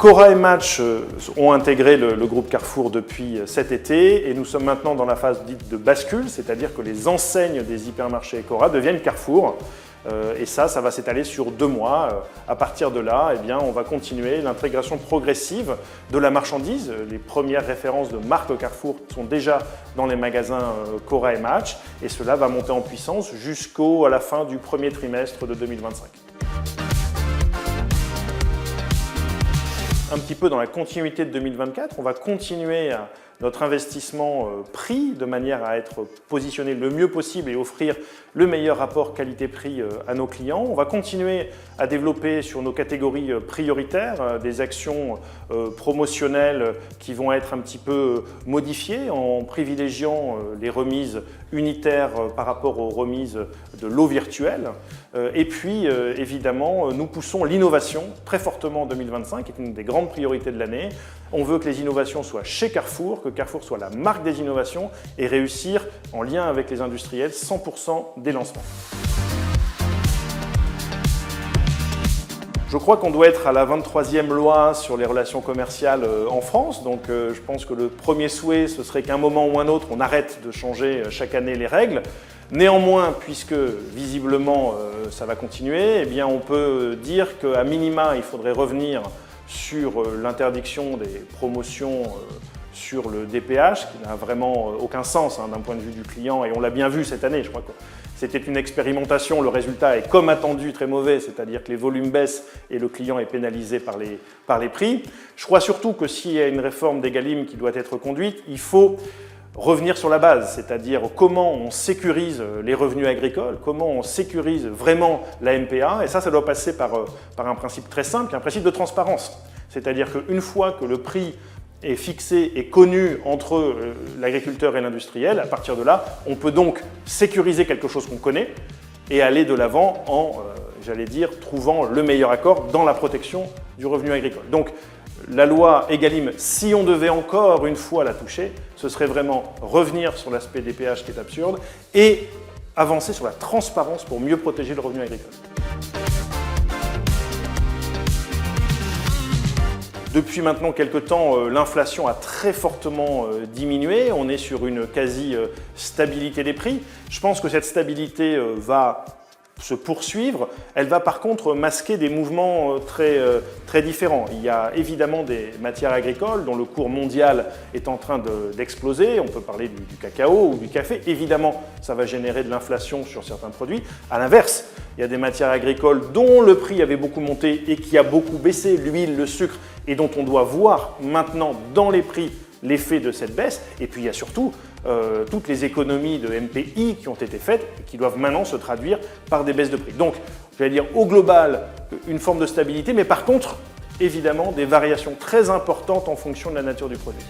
Cora et Match ont intégré le groupe Carrefour depuis cet été et nous sommes maintenant dans la phase dite de bascule, c'est-à-dire que les enseignes des hypermarchés Cora deviennent Carrefour. Et ça va s'étaler sur 2 mois. À partir de là, eh bien, on va continuer l'intégration progressive de la marchandise. Les premières références de marque Carrefour sont déjà dans les magasins Cora et Match et cela va monter en puissance jusqu'à la fin du premier trimestre de 2025. Un petit peu dans la continuité de 2024, on va continuer notre investissement prix de manière à être positionné le mieux possible et offrir le meilleur rapport qualité-prix à nos clients. On va continuer à développer sur nos catégories prioritaires des actions promotionnelles qui vont être un petit peu modifiées en privilégiant les remises unitaires par rapport aux remises de l'eau virtuelle. Et puis, évidemment, nous poussons l'innovation très fortement en 2025, qui est une des grandes priorités de l'année. On veut que les innovations soient chez Carrefour, que Carrefour soit la marque des innovations et réussir, en lien avec les industriels, 100% des lancements. Je crois qu'on doit être à la 23e loi sur les relations commerciales en France, donc je pense que le premier souhait, ce serait qu'à un moment ou un autre, on arrête de changer chaque année les règles. Néanmoins, puisque visiblement ça va continuer, eh bien on peut dire qu'à minima, il faudrait revenir sur l'interdiction des promotions sur le DPH, qui n'a vraiment aucun sens d'un point de vue du client, et on l'a bien vu cette année, je crois que c'était une expérimentation, le résultat est comme attendu très mauvais, c'est-à-dire que les volumes baissent et le client est pénalisé par les prix. Je crois surtout que s'il y a une réforme d'Egalim qui doit être conduite, il faut revenir sur la base, c'est-à-dire comment on sécurise les revenus agricoles, comment on sécurise vraiment la MPA, et ça doit passer par un principe très simple, un principe de transparence. C'est-à-dire qu'une fois que le prix est fixé et connu entre l'agriculteur et l'industriel, à partir de là, on peut donc sécuriser quelque chose qu'on connaît et aller de l'avant en, j'allais dire, trouvant le meilleur accord dans la protection du revenu agricole. Donc, la loi Egalim, si on devait encore une fois la toucher, ce serait vraiment revenir sur l'aspect des péages qui est absurde et avancer sur la transparence pour mieux protéger le revenu agricole. Depuis maintenant quelques temps, l'inflation a très fortement diminué. On est sur une quasi-stabilité des prix. Je pense que cette stabilité va se poursuivre. Elle va par contre masquer des mouvements très différents. Il y a évidemment des matières agricoles dont le cours mondial est en train d'exploser. On peut parler du cacao ou du café. Évidemment, ça va générer de l'inflation sur certains produits. À l'inverse, il y a des matières agricoles dont le prix avait beaucoup monté et qui a beaucoup baissé, l'huile, le sucre, et dont on doit voir maintenant dans les prix l'effet de cette baisse. Et puis il y a surtout toutes les économies de MPI qui ont été faites et qui doivent maintenant se traduire par des baisses de prix. Donc, j'allais dire au global, une forme de stabilité, mais par contre, évidemment, des variations très importantes en fonction de la nature du produit.